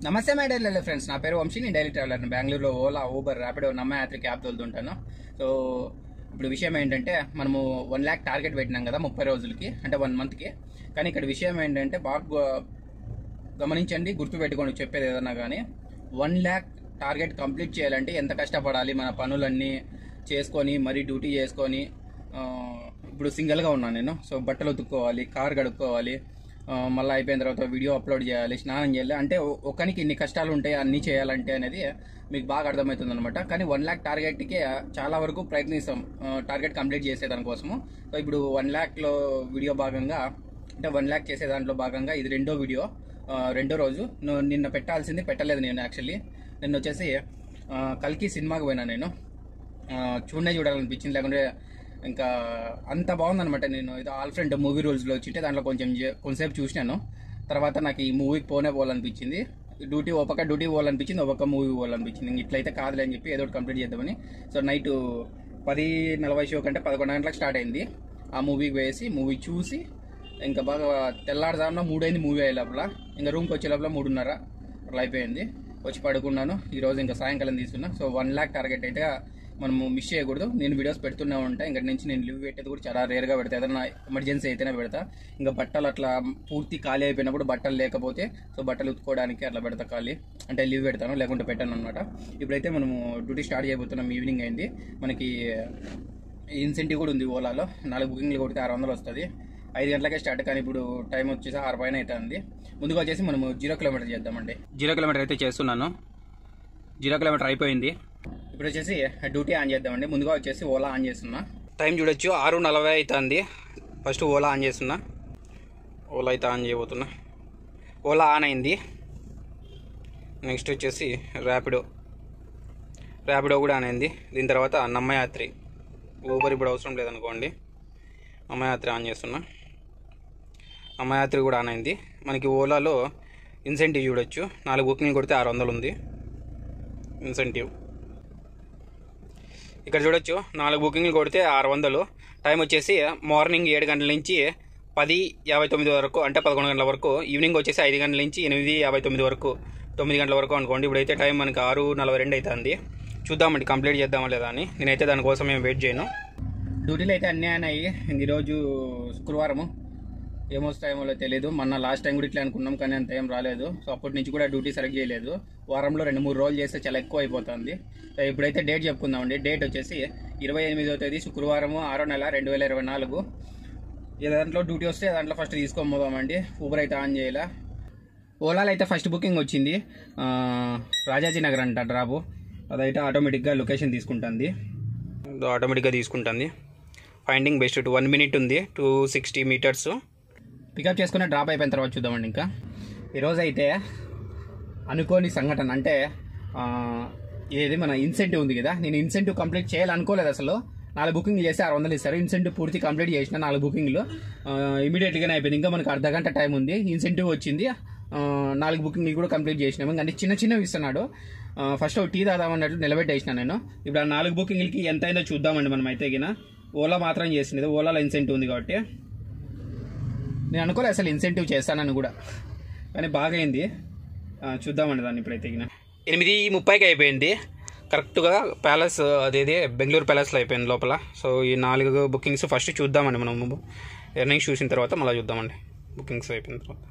నమస్తే my daily friends, నా పేరు వంశీ. నేను డైలీ ట్రావెలర్. బెంగళూరులో ఓలా, ఊబర్, ర్యాపిడో, నమ్మయాత్రి క్యాబ్ తోలుతుంటాను. సో ఇప్పుడు విషయం ఏంటంటే, మనము 1 lakh టార్గెట్ పెట్టినాం కదా 30 రోజులకి, అంటే 1 monthకి. కానీ ఇక్కడ విషయం ఏంటంటే, బాగా గమనించండి, గుర్తుపెట్టుకోండి చెప్పేది ఏదన్నా కానీ. 1 lakh టార్గెట్ కంప్లీట్ చేయాలంటే ఎంత కష్టపడాలి, మన పనులన్నీ చేసుకొని మరీ డ్యూటీ చేసుకొని. ఇప్పుడు సింగిల్గా ఉన్నాను నేను. సో బట్టలు ఉతుక్కోవాలి, కార్ కడుక్కోవాలి, మళ్ళీ అయిపోయిన తర్వాత వీడియో అప్లోడ్ చేయాలి, స్నానం చేయాలి. అంటే ఒకరికి ఇన్ని కష్టాలు ఉంటాయి అన్నీ చేయాలంటే అనేది మీకు బాగా అర్థమవుతుంది అనమాట. కానీ 1 lakh టార్గెట్కి చాలా వరకు ప్రయత్నిస్తాం, టార్గెట్ కంప్లీట్ చేసేదానికోసము. సో ఇప్పుడు 1 lakhలో వీడియో భాగంగా, అంటే 1 lakh చేసే దాంట్లో భాగంగా ఇది రెండో రోజు. నిన్న పెట్టాల్సింది పెట్టలేదు నేను. యాక్చువల్లీ నిన్న వచ్చేసి కల్కి సినిమాకి పోయినా నేను. చూడాలనిపించింది, లేకుంటే ఇంకా అంత బాగుందనమాట. నేను ఇది ఆల్ ఫ్రెండ్ మూవీ రూల్స్లో వచ్చింటే దాంట్లో కొంచెంసేపు చూసినాను. తర్వాత నాకు ఈ మూవీకి పోవాలనిపించింది. ఒక పక్క డ్యూటీ పోవాలనిపించింది, ఒక పక్క మూవీ పోవాలనిపించింది. ఇట్లయితే కాదులే అని చెప్పి ఏదో ఒకటి కంప్లీట్ చేద్దామని. సో నైట్ 10:40 షో కంటే 11 గంటలకు స్టార్ట్ అయింది. ఆ మూవీకి వేసి మూవీ చూసి ఇంకా బాగా తెల్లారుజామున 3 అయింది మూవీ అయ్యే లోపల. ఇంకా రూమ్కి వచ్చే లోపల 3:30 అట్లా అయిపోయింది. వచ్చి పడుకున్నాను. ఈరోజు ఇంకా సాయంకాలం తీసుకున్నా. సో 1 lakh టార్గెట్ అయితే మనము మిస్ చేయకూడదు. నేను వీడియోస్ పెడుతూనే ఉంటాను. ఇంకా నుంచి నేను లీవ్ పెట్టేది కూడా చాలా రేర్గా పెడతా. ఏదైనా ఎమర్జెన్సీ అయితేనే పెడతా. ఇంకా బట్టలు అట్లా పూర్తి ఖాళీ అయిపోయినప్పుడు, బట్టలు లేకపోతే సో బట్టలు ఉతుకోవడానికి అట్లా పెడతా ఖాళీ, అంటే లీవ్ పెడతాను, లేకుంటే పెట్టాను అనమాట. ఇప్పుడైతే మనము డ్యూటీ స్టార్ట్ చేయబోతున్నాం. ఈవినింగ్ అయింది. మనకి ఇన్సెంటివ్ కూడా ఉంది ఓలాలో. 4 బుకింగ్లు కొడితే 600 వస్తుంది. 5 గంటలకే స్టార్ట్. కానీ ఇప్పుడు టైం వచ్చేసి 6 పైన అవుతుంది. ముందుగా వచ్చేసి మనము 0 kilometer చేద్దామండి. 0 kilometer అయితే చేస్తున్నాను. 0 kilometer అయిపోయింది. ఇప్పుడు వచ్చేసి డ్యూటీ ఆన్ చేద్దామండి. ముందుగా వచ్చేసి ఓలా ఆన్ చేస్తున్నా. టైం చూడొచ్చు 6:40 అవుతుంది. ఫస్ట్ ఓలా ఆన్ చేస్తున్నా. ఓలా అయితే ఆన్ చేయబోతున్నా. ఓలా ఆన్ అయింది. నెక్స్ట్ వచ్చేసి ర్యాపిడో కూడా ఆన్ అయింది. దీని తర్వాత నమ్మయాత్రి. ఊబర్ ఇప్పుడు అవసరం లేదనుకోండి. నమ్మయాత్రి ఆన్ చేస్తున్నా. నమ్మయాత్రి కూడా ఆన్ అయింది. మనకి ఓలాలో ఇన్సెంటివ్ చూడొచ్చు. 4 బుకింగ్ కొడితే 600 ఉంది ఇన్సెంటివ్. ఇక్కడ చూడొచ్చు 4 బుకింగ్లు కొడితే 600. టైం వచ్చేసి మార్నింగ్ 7 గంటల నుంచి 10:59 వరకు, అంటే 11 గంటల వరకు. ఈవినింగ్ వచ్చేసి 5 గంటల నుంచి 8:59 వరకు, 9 గంటల వరకు అనుకోండి. ఇప్పుడైతే టైం మనకి 6:42 అవుతుంది. చూద్దామండి కంప్లీట్ చేద్దామా లేదా అని. నేనైతే దానికోసం ఏం వెయిట్ చేయను. డ్యూటీలు అయితే అన్నీ అయినాయి. ఈరోజు శుక్రవారము, ఏమొస్తాయేమో తెలియదు. మొన్న లాస్ట్ టైం కూడా ఇట్లా అనుకున్నాం, కానీ అంత ఏం రాలేదు. సో అప్పటి నుంచి కూడా డ్యూటీ సెలెక్ట్ చేయలేదు. వారంలో 2-3 రోజులు చేస్తే చాలా ఎక్కువ అయిపోతుంది. సో ఇప్పుడైతే డేట్ చెప్పుకుందామండి. డేట్ వచ్చేసి 28వ తేదీ శుక్రవారము, 6వ నెల 2024. ఏ దాంట్లో డ్యూటీ వస్తే దాంట్లో ఫస్ట్ తీసుకొని పోదామండి. ఊబర్ అయితే ఆన్ చేయాల. ఓలాలో అయితే ఫస్ట్ బుకింగ్ వచ్చింది. రాజాజీ నగర్ అంట డ్రాపు. అదైతే ఆటోమేటిక్గా లొకేషన్ తీసుకుంటుంది. ఫైండింగ్ బెస్ట్ 1 minute ఉంది. 260 meters. పికప్ చేసుకుని డ్రాప్ అయిపోయిన తర్వాత చూద్దామండి. ఇంకా ఈరోజు అయితే అనుకోని సంఘటన, అంటే ఏది మన ఇన్సెంటివ్ ఉంది కదా. నేను ఇన్సెంటివ్ కంప్లీట్ చేయాలనుకోలేదు అసలు. 4 బుకింగ్లు చేస్తే 600 ఇస్తారు. ఇన్సెంటివ్ పూర్తి కంప్లీట్ చేసిన 4 బుకింగ్లు ఇమీడియట్గానే అయిపోయింది. ఇంకా మనకు అర్ధగంట టైం ఉంది. ఇన్సెంటివ్ వచ్చింది. 4 బుకింగ్లు కూడా కంప్లీట్ చేసినాము. అంటే చిన్నవి ఇస్తున్నాడు. ఫస్ట్ టీ తాదామన్నట్లు నిలబెట్టేసిన నేను. ఇప్పుడు ఆ 4 బుకింగ్లకి ఎంత అయిందో చూద్దామండి. మనం అయితే గిన ఓలా మాత్రం చేసినది. ఓలాలో ఇన్సెంటివ్ ఉంది కాబట్టి నేను అనుకోలేదు అసలు ఇన్సెంటివ్ చేస్తానని కూడా, కానీ బాగా అయింది. చూద్దామండి దాన్ని. ఇప్పుడైతే 8:30కి అయిపోయింది కరెక్ట్గా. ప్యాలెస్ అదేది బెంగళూరు ప్యాలెస్లో అయిపోయింది లోపల. సో ఈ 4 బుకింగ్స్ ఫస్ట్ చూద్దామండి. మనం ఎర్నింగ్స్ చూసిన తర్వాత మళ్ళీ చూద్దామండి. బుకింగ్స్ అయిపోయిన తర్వాత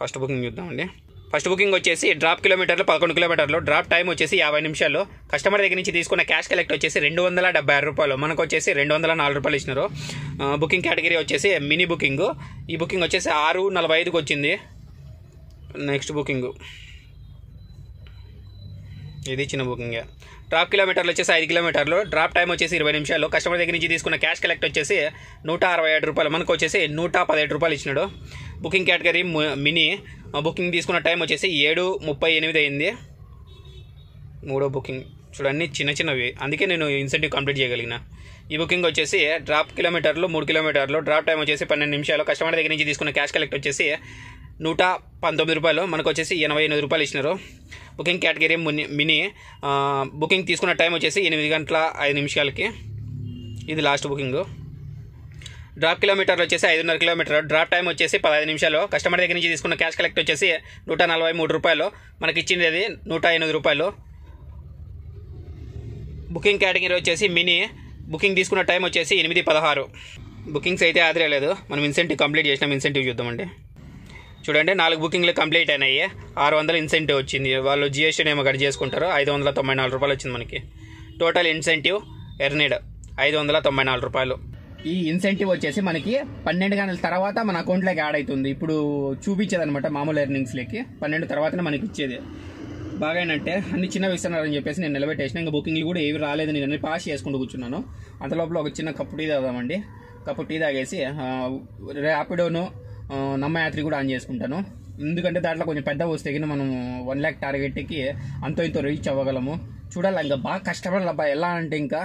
ఫస్ట్ బుకింగ్ చూద్దామండి. ఫస్ట్ బుకింగ్ వచ్చేసి డ్రాప్ కిలోమీటర్లు 11 kilometers. డ్రాప్ టైం వచ్చేసి 50 నిమిషాలు. కస్టమర్ దగ్గర నుంచి తీసుకున్న క్యాష్ కలెక్ట్ వచ్చేసి 276 రూపాయలు. మనకు వచ్చేసి 204 రూపాయలు ఇచ్చినారు. బుకింగ్ కేటగిరీ వచ్చేసి మినీ బుకింగ్. ఈ బుకింగ్ వచ్చేసి 6:45కి వచ్చింది. నెక్స్ట్ బుకింగ్ ఇది చిన్న బుకింగ్. డ్రాప్ కిలోమీటర్లు వచ్చేసి 5 kilometers. డ్రాప్ టైం వచ్చేసి 20 నిమిషాలు. కస్టమర్ దగ్గర నుంచి తీసుకున్న క్యాష్ కలెక్ట్ వచ్చేసి 167 రూపాయలు. మనకు వచ్చేసి 117 రూపాయలు ఇచ్చినాడు. Booking category mini. బుకింగ్ తీసుకున్న టైం వచ్చేసి 7:38 అయింది. 3వ బుకింగ్ చూడండి, చిన్నవి. అందుకే నేను ఇన్సెంటివ్ కంప్లీట్ చేయగలిగిన. ఈ బుకింగ్ వచ్చేసి డ్రాప్ కిలోమీటర్లు 3 kilometers. డ్రాప్ టైం వచ్చేసి 12 నిమిషాలు. కస్టమర్ దగ్గర నుంచి తీసుకున్న క్యాష్ కలెక్ట్ వచ్చేసి 119 రూపాయలు. మనకు వచ్చేసి 88 రూపాయలు ఇచ్చినారు. Booking category mini. బుకింగ్ తీసుకున్న టైం వచ్చేసి 8 గంటల 5 నిమిషాలకి. ఇది లాస్ట్ బుకింగ్. డ్రాప్ కిలోమీటర్లు వచ్చేసి 5.5 కిలోమీటర్. డ్రాప్ టైం వచ్చేసి 15 నిమిషాలు. కస్టమర్ దగ్గర నుంచి తీసుకున్న క్యాష్ కలెక్ట్ వచ్చేసి 143 రూపాయలు. మనకి ఇచ్చింది అది 108 రూపాయలు. బుకింగ్ కేటగిరీ వచ్చేసి మినీ. బుకింగ్ తీసుకున్న టైం వచ్చేసి 8:16. బుకింగ్స్ అయితే ఆదిరేలేదు. మనం ఇన్సెంటివ్ కంప్లీట్ చేసినాం. ఇన్సెంటివ్ చూద్దామండి. చూడండి 4 బుకింగ్లు కంప్లీట్ అయినాయి. 600 ఇన్సెంటివ్ వచ్చింది. వాళ్ళు జిఎస్టీని ఏమో కట్ చేసుకుంటారు. 594 రూపాయలు వచ్చింది మనకి. టోటల్ ఇన్సెంటివ్ ఎర్నీడ్ 594 రూపాయలు. ఈ ఇన్సెంటివ్ వచ్చేసి మనకి 12 గంటల తర్వాత మన అకౌంట్లోకి యాడ్ అవుతుంది. ఇప్పుడు చూపించేది అనమాట మామూలు ఎర్నింగ్స్లోకి. 12 తర్వాతనే మనకి ఇచ్చేది. బాగా ఏంటంటే అన్ని చిన్నవి ఇస్తున్నారని చెప్పేసి నేను నిలబెట్టేసిన. ఇంకా బుకింగ్లు కూడా ఏవి రాలేదు. నేను అన్ని పాస్ చేసుకుంటూ కూర్చున్నాను. అంతలోపల ఒక చిన్న కప్పు టీ తాగుదామండి. కప్పు టీ తాగేసి ర్యాపిడోను నమ్మయాత్రి కూడా ఆన్ చేసుకుంటాను. ఎందుకంటే దాంట్లో కొంచెం పెద్ద వస్తే మనం 1 lakh టార్గెట్కి అంతో ఇంతో రీచ్ అవ్వగలము. చూడాలి, ఇంకా బాగా కష్టపడాలి అబ్బా. ఎలా అంటే ఇంకా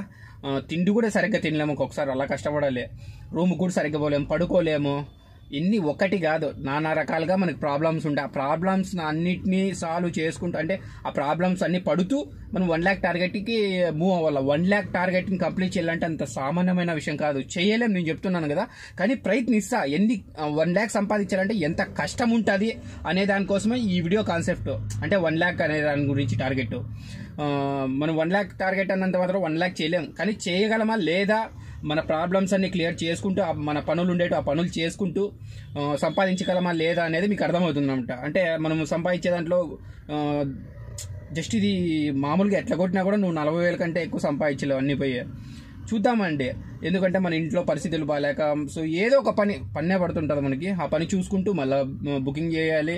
తిండి కూడా సరిగ్గా తినలేము. ఒక్కొక్కసారి అలా కష్టపడాలి. రూమ్ కూడా సరిగ్గా పోలేము, పడుకోలేము. ఇన్ని ఒకటి కాదు, నానా రకాలుగా మనకి ప్రాబ్లమ్స్ ఉంటాయి. ఆ ప్రాబ్లమ్స్ అన్నిటినీ సాల్వ్ చేసుకుంటూ, అంటే ఆ ప్రాబ్లమ్స్ అన్ని పడుతూ మనం 1 lakh టార్గెట్కి మూవ్ అవ్వాలి. 1 lakh టార్గెట్ని కంప్లీట్ చేయాలంటే అంత సామాన్యమైన విషయం కాదు. చేయలేము, నేను చెప్తున్నాను కదా. కానీ ప్రయత్నిస్తా. 1 lakh సంపాదించాలంటే ఎంత కష్టం ఉంటుంది అనే దానికోసమే ఈ వీడియో కాన్సెప్ట్. అంటే 1 lakh అనే దాని గురించి టార్గెట్. మనం 1 lakh టార్గెట్ అన్నంత మాత్రం 1 lakh చేయలేము. కానీ చేయగలమా లేదా, మన ప్రాబ్లమ్స్ అన్ని క్లియర్ చేసుకుంటూ మన పనులు ఉండేటు ఆ పనులు చేసుకుంటూ సంపాదించగలమా లేదా అనేది మీకు అర్థమవుతుంది అనమాట. అంటే మనం సంపాదించే దాంట్లో జస్ట్ ఇది మామూలుగా ఎట్లా కొట్టినా కూడా నువ్వు 40,000 కంటే ఎక్కువ సంపాదించలేవు. అన్ని పోయి చూద్దామండి. ఎందుకంటే మన ఇంట్లో పరిస్థితులు బాగాలేక సో ఏదో ఒక పన్నే పడుతుంటుంది మనకి. ఆ పని చూసుకుంటూ మళ్ళీ బుకింగ్ చేయాలి,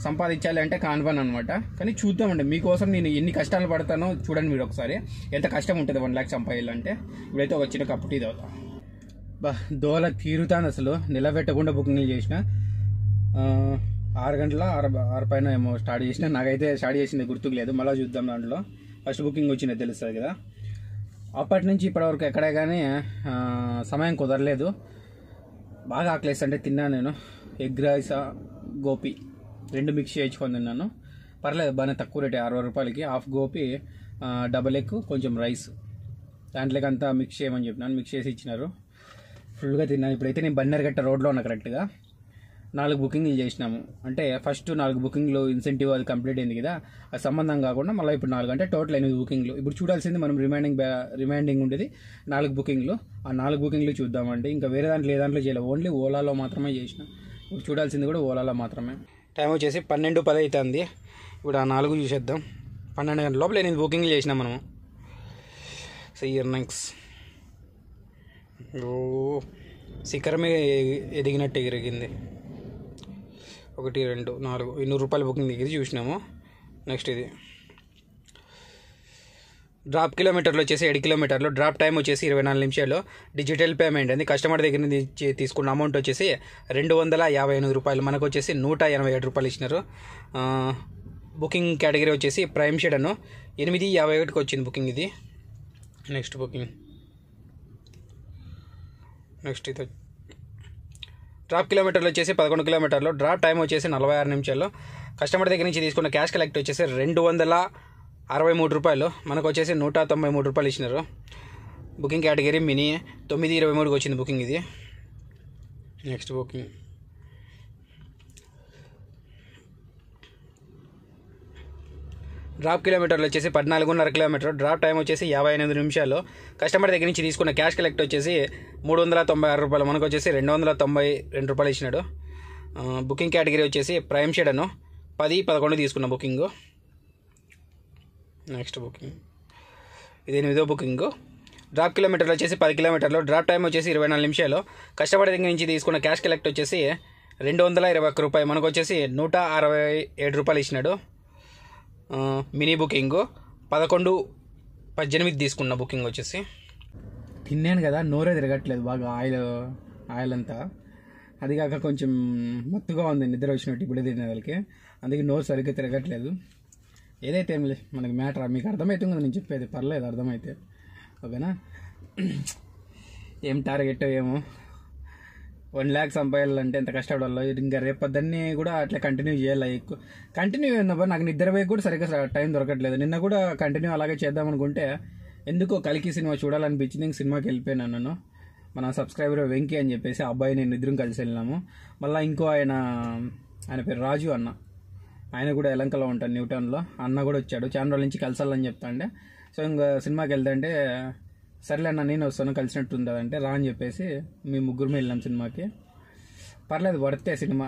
సంపాదించాలి అంటే కాన్వన్ అనమాట. కానీ చూద్దామండి, మీకోసం నేను ఎన్ని కష్టాలు పడతానో చూడండి మీరు ఒకసారి. ఎంత కష్టం ఉంటుంది 1 lakh సంపాదించాలంటే. ఇప్పుడైతే ఒక చిన్న కప్పు టీ తాగుతా. బా దోల తీరుతాను అసలు. నిలబెట్టకుండా బుకింగ్లు చేసిన. 6 గంటల 6 పైన ఏమో స్టార్ట్ చేసిన. నాకైతే స్టార్ట్ చేసింది గుర్తుకు లేదు. మళ్ళీ చూద్దాం. దాంట్లో ఫస్ట్ బుకింగ్ వచ్చింది తెలుస్తుంది కదా. అప్పటి నుంచి ఇప్పటివరకు ఎక్కడే కానీ సమయం కుదరలేదు. బాగా ఆకలేసి అంటే తిన్నాను నేను. ఎగ్ రైస్, గోపి 2 మిక్స్ చేయించుకొని తిన్నాను. పర్లేదు, బాగానే తక్కువ రేటే. 60 రూపాయలకి హాఫ్ గోపి, డబల్ ఎగ్, కొంచెం రైస్. దాంట్లోకి అంతా మిక్స్ చేయమని చెప్పినాను. మిక్స్ చేసి ఇచ్చినారు. ఫుల్గా తిన్నాను. ఇప్పుడైతే నేను బన్నెరగట్ట రోడ్లో ఉన్నా కరెక్ట్గా. 4 బుకింగ్లు చేసినాము. అంటే ఫస్ట్ 4 బుకింగ్లు ఇన్సెంటివ్ అది కంప్లీట్ అయింది కదా, అది సంబంధం కాకుండా మళ్ళీ ఇప్పుడు 4 అంటే టోటల్ 8 బుకింగ్లు. ఇప్పుడు చూడాల్సింది మనం రిమైండింగ్ ఉండేది 4 బుకింగ్లు. ఆ 4 బుకింగ్లు చూద్దామండి. ఇంకా వేరే దాంట్లో ఏ దాంట్లో చేయలేదు. ఓన్లీ ఓలాలో మాత్రమే చేసిన. ఇప్పుడు చూడాల్సింది కూడా ఓలాలో మాత్రమే. టైం వచ్చేసి 12:10 అవుతుంది. ఇప్పుడు ఆ 4 చూసేద్దాం. 12 గంటల లోపల 8 బుకింగ్లు చేసినాం మనము. So earnings శిఖరమే ఎదిగినట్టు ఎగిరిగింది. 1, 2, 4 200 రూపాయల బుకింగ్ దగ్గర చూసినాము. నెక్స్ట్ ఇది డ్రాప్ కిలోమీటర్లు వచ్చేసి 7 కిలోమీటర్లు. డ్రాప్ టైం వచ్చేసి 24 నిమిషాలు. డిజిటల్ పేమెంట్ అండి. కస్టమర్ దగ్గర నుంచి తీసుకున్న అమౌంట్ వచ్చేసి 258 రూపాయలు. మనకు వచ్చేసి 187 రూపాయలు ఇచ్చినారు. బుకింగ్ కేటగిరీ వచ్చేసి ప్రైమ్ షెడ్ అను 8:51కి వచ్చింది బుకింగ్ ఇది. నెక్స్ట్ బుకింగ్ ఇది డ్రాప్ కిలోమీటర్లు వచ్చేసి 11 కిలోమీటర్లు. డ్రాప్ టైం వచ్చేసి 46 నిమిషాలు. కస్టమర్ దగ్గర నుంచి తీసుకున్న క్యాష్ కలెక్ట్ వచ్చేసి 263 రూపాయలు. మనకు వచ్చేసి 193 రూపాయలు ఇచ్చినారు. బుకింగ్ కేటగిరీ మినీ 9:23కి వచ్చింది బుకింగ్ ఇది. నెక్స్ట్ బుకింగ్ డ్రాప్ కిలోమీటర్లు వచ్చేసి 14.5 కిలోమీటర్. డ్రాప్ టైం వచ్చేసి 58 నిమిషాలు. కస్టమర్ దగ్గర నుంచి తీసుకున్న క్యాష్ కలెక్ట్ వచ్చేసి 396 రూపాయలు. మనకు వచ్చేసి 292 రూపాయలు ఇచ్చినాడు. బుకింగ్ కేటగిరీ వచ్చేసి ప్రైమ్ షెడ్ అను 10-11 తీసుకున్న బుకింగ్. నెక్స్ట్ బుకింగ్ ఇది 8వ బుకింగ్. డ్రాప్ కిలోమీటర్లు వచ్చేసి 10 కిలోమీటర్లు. డ్రాప్ టైం వచ్చేసి 24 నిమిషాలు. కస్టమర్ దగ్గర నుంచి తీసుకున్న క్యాష్ కలెక్ట్ వచ్చేసి 221 రూపాయలు. మనకు వచ్చేసి 167 రూపాయలు ఇచ్చినాడు. మినీ బుకింగ్ 11-18 తీసుకున్న బుకింగ్ వచ్చేసి. తిన్నాను కదా, నోరే తిరగట్లేదు బాగా. ఆయిల్ అంతా అది కాక కొంచెం మత్తుగా ఉంది, నిద్ర వచ్చినట్టు ఇప్పుడే తినే వాళ్ళకి. అందుకే నోరు సరిగ్గా తిరగట్లేదు. ఏదైతే ఏం లేదు, మనకి మ్యాటర్ మీకు అర్థమవుతుంది కదా నేను చెప్పేది. పర్లేదు, అర్థమైతే ఓకేనా. ఏం టార్గెట్ ఏమో 1 lakh సంపాదాలంటే ఎంత కష్టపడాలో. ఇంకా రేపొద్దని కూడా అట్లా కంటిన్యూ చేయాలి. ఎక్కువ కంటిన్యూ అయినప్పుడు నాకు నిద్ర పోయి కూడా సరిగ్గా టైం దొరకట్లేదు. నిన్న కూడా కంటిన్యూ అలాగే చేద్దాం అనుకుంటే ఎందుకో కల్కి సినిమా చూడాలనిపించింది. ఇంక సినిమాకి వెళ్ళిపోయినాను. నన్ను మన సబ్స్క్రైబర్ వెంకీ అని చెప్పేసి ఆ అబ్బాయి నేను ఇద్దరం కలిసి వెళ్ళినాము. మళ్ళీ ఇంకో ఆయన పేరు రాజు అన్న, ఆయన కూడా ఎలంకలో ఉంటాడు న్యూటన్లో. అన్న కూడా వచ్చాడు, చాలా రోజుల నుంచి కలిసాలని చెప్తాండే. సో ఇంకా సినిమాకి వెళ్తాంటే సర్లే అన్న నేను వస్తాను కలిసినట్టు ఉంటుందంటే రా అని చెప్పేసి మేము ముగ్గురు వెళ్ళాం సినిమాకి. పర్లేదు వర్తే సినిమా.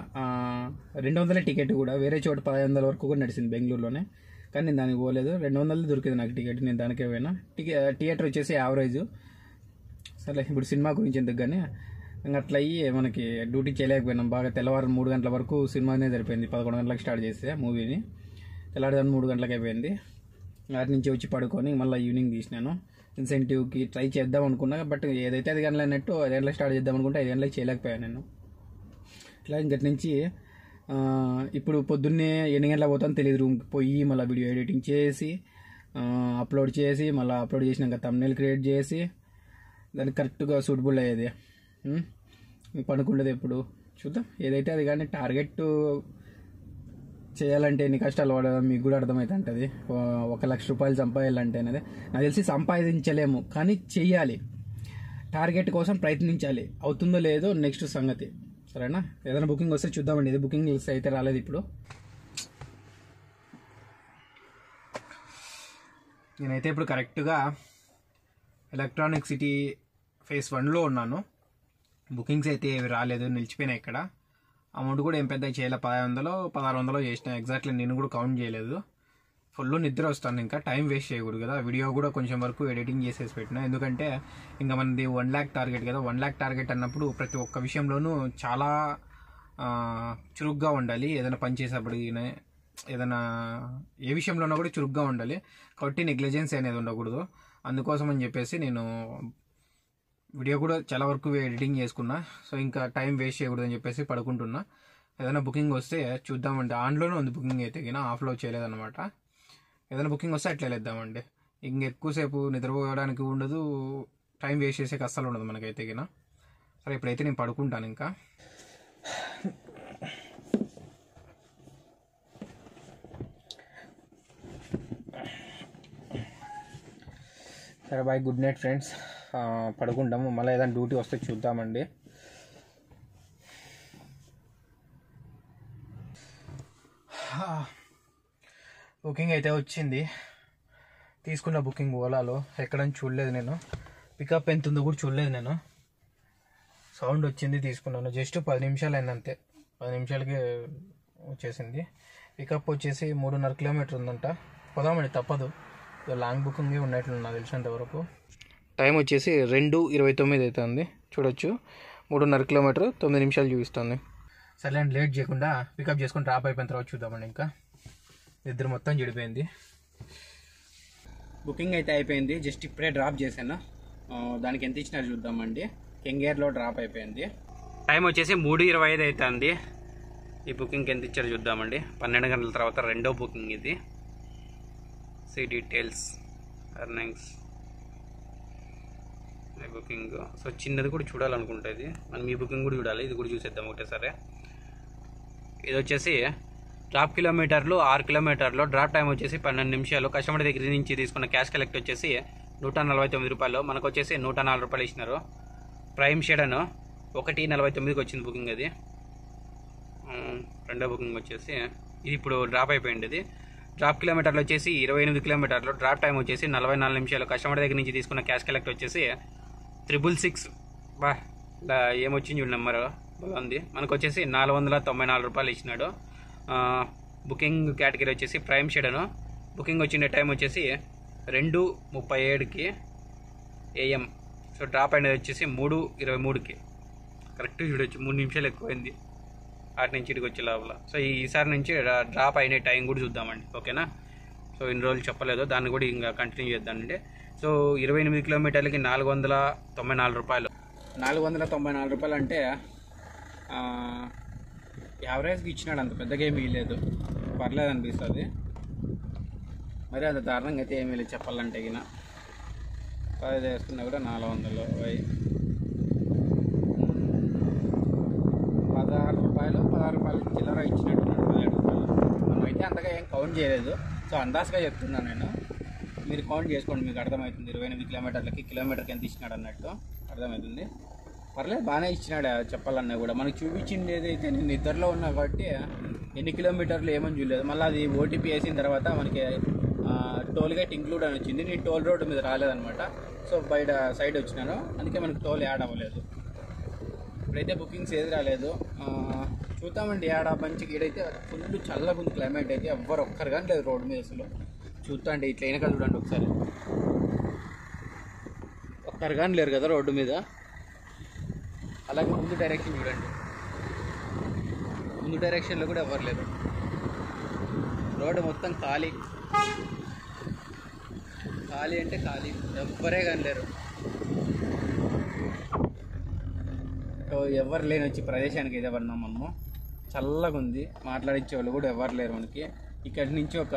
200 టికెట్ కూడా, వేరే చోట 500 వరకు కూడా నడిచింది బెంగళూరులోనే, కానీ నేను దానికి పోలేదు. 200 దొరికింది నాకు టికెట్, నేను దానికే పోయినా. థియేటర్ వచ్చేసి యావరేజ్. సరే ఇప్పుడు సినిమా గురించి ఎందుకు కానీ ఇంకా అట్లా అయ్యి మనకి డ్యూటీ చేయలేకపోయినాం. బాగా తెల్లవారు 3 గంటల వరకు సినిమానే సరిపోయింది. 11 గంటలకు స్టార్ట్ చేస్తే మూవీని తెల్లారిదాన్ని 3 గంటలకు అయిపోయింది. వాటి నుంచి వచ్చి పడుకొని మళ్ళీ ఈవినింగ్ తీసినాను. ఇన్సెంటివ్కి ట్రై చేద్దాం అనుకున్నా, బట్ ఏదైతే 5 గంటలు అన్నట్టు 5 గంటలకు స్టార్ట్ చేద్దాం అనుకుంటే 5 గంటలకు చేయలేకపోయాను నేను. ఇట్లా ఇంకటి నుంచి ఇప్పుడు పొద్దున్నే ఎన్ని గంటలకు పోతానో తెలియదు. రూమ్కి పోయి మళ్ళీ వీడియో ఎడిటింగ్ చేసి అప్లోడ్ చేసి మళ్ళీ అప్లోడ్ చేసినాక థంబ్నెయిల్ క్రియేట్ చేసి దానికి కరెక్ట్గా సూటబుల్ అయ్యేది. పనుకుండేది ఎప్పుడు చూద్దాం ఏదైతే అది. కానీ టార్గెట్ చేయాలంటే ఎన్ని కష్టాలు పడడం మీకు కూడా అర్థమవుతూ ఉంటుంది. 1 లక్ష రూపాయలు సంపాదించాలంటే అనేది నాకు తెలిసి సంపాదించలేము, కానీ చెయ్యాలి. టార్గెట్ కోసం ప్రయత్నించాలి. అవుతుందో లేదో నెక్స్ట్ సంగతి. సరేనా? ఏదైనా బుకింగ్ వస్తే చూద్దామండి. ఇది బుకింగ్ లిస్ట్ అయితే రాలేదు ఇప్పుడు. నేనైతే ఇప్పుడు కరెక్ట్గా ఎలక్ట్రానిక్ సిటీ ఫేజ్ 1లో ఉన్నాను. బుకింగ్స్ అయితే ఏవి రాలేదు, నిలిచిపోయినాయి. ఇక్కడ అమౌంట్ కూడా ఏం పెద్ద చేయలే, 500 1600 చేసిన. ఎగ్జాక్ట్లీ నేను కూడా కౌంట్ చేయలేదు. ఫుల్ నిద్ర వస్తాను, ఇంకా టైం వేస్ట్ చేయకూడదు కదా. వీడియో కూడా కొంచెం వరకు ఎడిటింగ్ చేసేసి పెట్టినా, ఎందుకంటే ఇంకా మనది 1 lakh టార్గెట్ కదా. 1 lakh టార్గెట్ అన్నప్పుడు ప్రతి ఒక్క విషయంలోనూ చాలా చురుగ్గా ఉండాలి. ఏదైనా పని చేసేప్పుడు ఏదైనా ఏ విషయంలోనూ కూడా చురుగ్గా ఉండాలి. కాబట్టి నెగ్లిజెన్స్ అనేది ఉండకూడదు. అందుకోసం అని చెప్పేసి నేను వీడియో కూడా చాలా వరకు ఎడిటింగ్ చేసుకున్నా. సో ఇంకా టైం వేస్ట్ చేయకూడదు అని చెప్పేసి పడుకుంటున్నా. ఏదైనా బుకింగ్ వస్తే చూద్దామండి. ఆన్లోనే ఉంది బుకింగ్ అయితే, ఆఫ్లో చేయలేదన్నమాట. ఏదైనా బుకింగ్ వస్తే అట్లా వెళ్దామండి. ఇంక ఎక్కువసేపు నిద్రపోవడానికి ఉండదు, టైం వేస్ట్ చేసేకి అస్సలు ఉండదు మనకైతే. సరే ఇప్పుడైతే నేను పడుకుంటాను ఇంకా. సరే బాయ్, గుడ్ నైట్ ఫ్రెండ్స్. పడుకుంటాము, మళ్ళీ ఏదైనా డ్యూటీ వస్తే చూద్దామండి. బుకింగ్ అయితే వచ్చింది. తీసుకున్న బుకింగ్ ఓలాలో ఎక్కడని చూడలేదు నేను. పికప్ ఎంత ఉందో కూడా చూడలేదు నేను. సౌండ్ వచ్చింది, తీసుకున్నాను. జస్ట్ 10 నిమిషాలు అయింది అంతే. 10 నిమిషాలకి వచ్చేసింది. పికప్ వచ్చేసి 3.5 కిలోమీటర్ ఉందంట. పోదామండి, తప్పదు. లాంగ్ బుకింగ్ ఉన్నట్లు నాకు తెలిసినంత వరకు. టైం వచ్చేసి 2:29 అవుతుంది. చూడొచ్చు, 3.5 కిలోమీటర్ 9 నిమిషాలు చూపిస్తుంది. సరే అండి, లేట్ చేయకుండా పికప్ చేసుకొని డ్రాప్ అయిపోయిన తర్వాత చూద్దామండి. ఇంకా నిద్ర మొత్తం చెడిపోయింది. బుకింగ్ అయితే అయిపోయింది, జస్ట్ ఇప్పుడే డ్రాప్ చేశాను. దానికి ఎంత ఇచ్చినారు చూద్దామండి. కెంగేర్లో డ్రాప్ అయిపోయింది. టైం వచ్చేసి 3:25 అవుతుంది. ఈ బుకింగ్కి ఎంత ఇచ్చారో చూద్దామండి. 12 గంటల తర్వాత రెండో బుకింగ్ ఇది. సి డీటెయిల్స్, ఎర్నింగ్స్, బుకింగ్. సో చిన్నది కూడా చూడాలనుకుంటా. ఇది మనం ఈ బుకింగ్ కూడా చూడాలి. ఇది కూడా చూసేద్దాం ఒకటేసారి. ఇది వచ్చేసి డ్రాప్ కిలోమీటర్లు 6 కిలోమీటర్లు. డ్రాప్ టైం వచ్చేసి 12 నిమిషాలు. కస్టమర్ దగ్గర నుంచి తీసుకున్న క్యాష్ కలెక్ట్ వచ్చేసి 149 రూపాయలు. మనకు వచ్చేసి 104 రూపాయలు ఇచ్చినారు. ప్రైమ్ షెడను 1:49కి వచ్చింది బుకింగ్. అది రెండో బుకింగ్ వచ్చేసి ఇది ఇప్పుడు డ్రాప్ అయిపోయింది. ఇది డ్రాప్ కిలోమీటర్లు వచ్చేసి 28 కిలోమీటర్లు. డ్రాప్ టైం వచ్చేసి 44 నిమిషాలు. కస్టమర్ దగ్గర నుంచి తీసుకున్న క్యాష్ కలెక్ట్ వచ్చేసి 666. ఏమొచ్చింది చూడు నెంబర్ బాగుంది. మనకు వచ్చేసి 494 రూపాయలు ఇచ్చినాడు. బుకింగ్ కేటగిరీ వచ్చేసి ప్రైమ్ షెడను. బుకింగ్ వచ్చిన టైం వచ్చేసి 2:37 AM. సో డ్రాప్ అనేది వచ్చేసి 3:23 కరెక్ట్ చూడొచ్చు. 3 నిమిషాలు ఎక్కువైంది అటు నుంచి ఇటుకు వచ్చే లోపల. సో ఈసారి నుంచి డ్రాప్ అయిన టైం కూడా చూద్దామండి, ఓకేనా? సో ఇన్ని రోజులు చెప్పలేదు, దాన్ని కూడా ఇంకా కంటిన్యూ చేద్దామండి. సో 28 కిలోమీటర్లకి 494 రూపాయలు. 494 రూపాయలు అంటే యావరేజ్కి ఇచ్చినాడు. అంత పెద్దగా ఏమీ లేదు, పర్లేదు అనిపిస్తుంది. మరి అంత దారుణంగా అయితే ఏమీ లేదు చెప్పాలంటే. 10 వేసుకున్నా కూడా 400 16 రూపాయలు చిల్లర ఇచ్చినట్టున్నాడు. 17 రూపాయలు. మనమైతే అంతగా ఏం కౌంట్ చేయలేదు. సో అందాజుగా చెప్తున్నాను నేను, మీరు కౌంట్ చేసుకోండి, మీకు అర్థమవుతుంది. 28 కిలోమీటర్లకి కిలోమీటర్కి ఎంత ఇచ్చినాడు అన్నట్టు అర్థమవుతుంది. పర్లేదు బాగానే ఇచ్చినాడు చెప్పాలన్నా కూడా. మనకు చూపించింది ఏదైతే నేను నిద్రలో ఉన్నా కాబట్టి ఎన్ని కిలోమీటర్లు ఏమని చూడలేదు. మళ్ళీ అది ఓటీపీ వేసిన తర్వాత మనకి టోల్ గేట్ ఇంక్లూడ్ అని వచ్చింది. నేను టోల్ రోడ్డు మీద రాలేదనమాట. సో బయట సైడ్ వచ్చినాను, అందుకే మనకు టోల్ యాడ్ అవ్వలేదు. ఇప్పుడైతే బుకింగ్స్ ఏది రాలేదు. చూద్దామండి యాడ్ మంచిగా. ఈడైతే ఫుల్ చల్లగా ఉంది క్లైమేట్ అయితే. ఎవ్వరు ఒక్కరు కానీ లేదు రోడ్డు మీద అసలు. చూస్తా అండి ఇట్లా వెనక చూడండి ఒకసారి, ఒక్కరు కానీ లేరు కదా రోడ్డు మీద. అలాగే ముందు డైరెక్షన్ చూడండి, ముందు డైరెక్షన్లో కూడా ఎవరు లేరు. రోడ్డు మొత్తం ఖాళీ, ఖాళీ అంటే ఖాళీ, ఎవ్వరే కానీ లేరు. ఎవరు లేని వచ్చి ప్రదేశానికి అయితే పడినాం మనము. చల్లగా ఉంది, మాట్లాడించే వాళ్ళు కూడా ఎవరు లేరు మనకి. ఇక్కడి నుంచి ఒక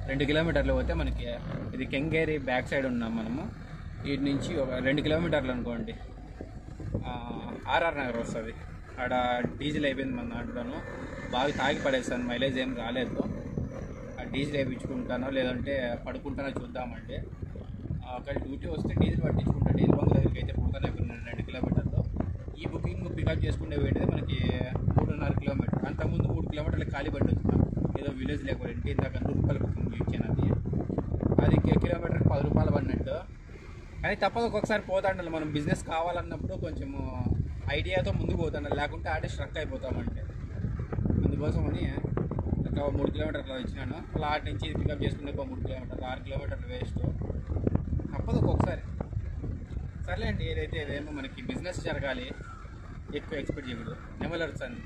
2 కిలోమీటర్లు పోతే మనకి ఇది కెంగేరి బ్యాక్ సైడ్ ఉన్నాం మనము. వీటి నుంచి ఒక 2 కిలోమీటర్లు అనుకోండి ఆర్ఆర్ నగర్ వస్తుంది. ఆడ డీజిల్ అయిపోయింది మన దాంట్లోనూ. బాగా తాగి పడేస్తాను, మైలేజ్ ఏం రాలేదు. ఆ డీజిల్ వేయించుకుంటానో లేదంటే పడుకుంటానో చూద్దామంటే. అక్కడ డ్యూటీ వస్తే డీజిల్ పట్టించుకుంటా. డీజిల్ బంక్ దగ్గరికి అయితే పోతానే 2 కిలోమీటర్లు. ఈ బుకింగ్ పికప్ చేసుకుంటే పోయేది మనకి 3.5 కిలోమీటర్. అంతకుముందు 3 కిలోమీటర్లు ఖాళీ పడి వచ్చినాం. ఏదో విలేజ్ లేకపోతే ఇందాక 100 రూపాయలు బుకింగ్ ఇచ్చాను. అది కిలోమీటర్కి 10 రూపాయలు పడినట్టు. కానీ తప్పదు, ఒక్కొక్కసారి పోతాండాలి. మనం బిజినెస్ కావాలన్నప్పుడు కొంచెము ఐడియాతో ముందుకు పోతాండాలి, లేకుంటే ఆడే స్ట్రక్ అయిపోతామంటే. అందుకోసమని ఒక 3 కిలోమీటర్లు వచ్చినాను. అలా ఆటి నుంచి పికప్ చేసుకుంటే ఒక 3 కిలోమీటర్లు, 6 కిలోమీటర్లు వేస్ట్. తప్పదు ఒక్కొక్కసారి. సర్లేండి, ఏదైతే ఏదేమో మనకి బిజినెస్ జరగాలి, ఎక్కువ ఎక్స్పెక్ట్ చేయకూడదు. నెమలరుస్తుంది.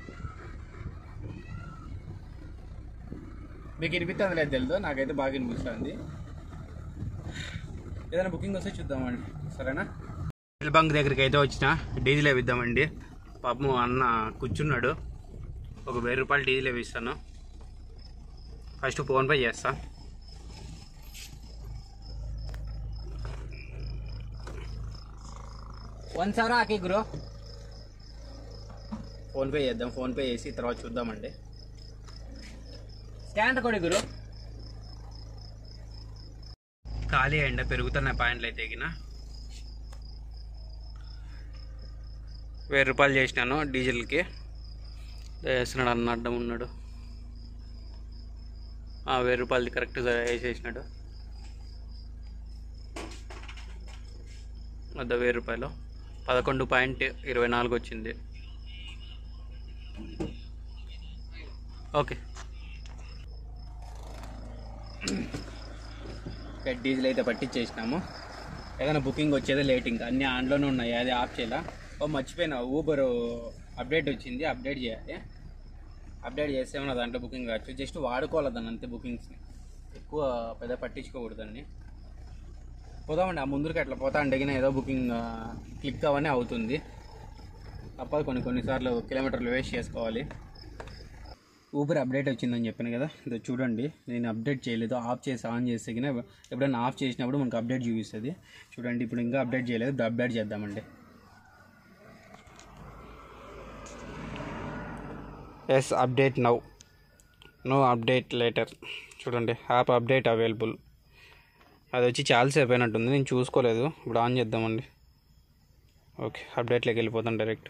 మీకు వినిపిస్తుంది లేదు తెలుసు, నాకైతే బాగా వినిపిస్తుంది. ఏదైనా బుకింగ్ వస్తే చూద్దామండి, సరేనా? డీజిల్ బంక్ దగ్గరికి అయితే వచ్చిన డీజిల్ వేద్దామండి. పాపం అన్న కూర్చున్నాడు. ఒక 1000 రూపాయలు డీజిల్ వేయిస్తాను. ఫస్ట్ ఫోన్పే చేస్తా. $1,000 ఆకి గురు. ఫోన్పే చేద్దాం. ఫోన్పే చేసి తర్వాత చూద్దామండి. స్కానర్ కొడి గురు. ఖాళీ అయ్యండి, పెరుగుతున్నాయి పాయింట్లు అయితే. 1000 రూపాయలు చేసినాను డీజిల్కి. వేస్తున్నాడు అన్న, అడ్డం ఉన్నాడు. 1000 రూపాయలది కరెక్ట్గా వేసేసినాడు. వద్ద 1000 రూపాయలు 11.24 వచ్చింది. ఓకే, డీజిల్ అయితే పట్టించేసినాము. ఏదైనా బుకింగ్ వచ్చేది లేట్, ఇంకా అన్నీ ఆన్లోనే ఉన్నాయి. అది ఆఫ్ చేయాల. మర్చిపోయినా, ఊబర్ అప్డేట్ వచ్చింది, అప్డేట్ చేయాలి. అప్డేట్ చేస్తే ఏమన్నా దాంట్లో బుకింగ్ కావచ్చు. జస్ట్ వాడుకోవాలి దాన్ని అంతే. బుకింగ్స్ని ఎక్కువ పెద్ద పట్టించుకోకూడదండి. పోదామండి, ఆ ముందుకి అట్లా పోతా అడిగినా ఏదో బుకింగ్ క్లిక్ అవన్నీ అవుతుంది. తప్పదు, కొన్నిసార్లు కిలోమీటర్లు వేస్ట్ చేసుకోవాలి. ఊబర్ అప్డేట్ వచ్చిందని చెప్పాను కదా, ఇది చూడండి. నేను అప్డేట్ చేయలేదు, ఆఫ్ చేసి ఆన్ చేస్తే కినా ఎప్పుడైనా ఆఫ్ చేసినప్పుడు మనకు అప్డేట్ చూపిస్తుంది. చూడండి, ఇప్పుడు ఇంకా అప్డేట్ చేయలేదు, ఇప్పుడు అప్డేట్ చేద్దామండి. Yes, update now, no update later. చూడండి, యాప్ అప్డేట్ అవైలబుల్. అది వచ్చి చాలాసేపు అయినట్టుంది, నేను చూసుకోలేదు. ఇప్పుడు ఆన్ చేద్దామండి. ఓకే, అప్డేట్లోకి వెళ్ళిపోతాం డైరెక్ట్.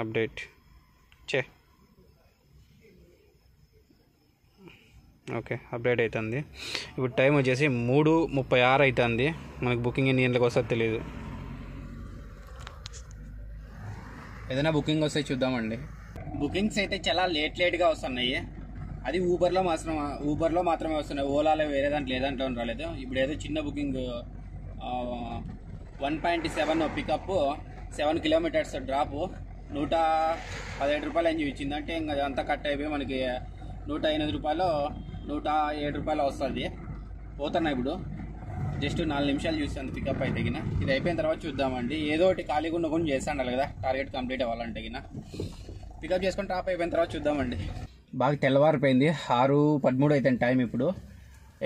అప్డేట్ ఓకే, అప్డేట్ అవుతుంది. ఇప్పుడు టైం వచ్చేసి 3:36 అవుతుంది. మనకి బుకింగ్ ఎన్ని గంటలకు వస్తుందో తెలియదు. ఏదైనా బుకింగ్ వస్తే చూద్దామండి. బుకింగ్స్ అయితే చాలా లేట్గా వస్తున్నాయి. అది ఊబర్లో మాత్రమే వస్తున్నాయి. ఓలాలో వేరే దాంట్లో ఏదంట్లో రాలేదు. ఇప్పుడు ఏదో చిన్న బుకింగ్ 1.7 పికప్, 7 కిలోమీటర్స్ డ్రాప్, 117 రూపాయలు అని చూపించింది. అంటే ఇంకా అంతా కట్ అయిపోయి మనకి 108 రూపాయలు, 107 రూపాయలు వస్తుంది. పోతున్నా ఇప్పుడు. జస్ట్ 4 నిమిషాలు చూస్తాను పికప్ అయితే. ఇది అయిపోయిన తర్వాత చూద్దామండి. ఏదో ఒకటి ఖాళీగా ఉన్న కొన్ని చేస్తాను కదా, టార్గెట్ కంప్లీట్ అవ్వాలంటే. పికప్ చేసుకొని టాప్ అయిపోయిన తర్వాత చూద్దామండి. బాగా తెల్లవారిపోయింది, 6:13 అవుతుంది టైం ఇప్పుడు.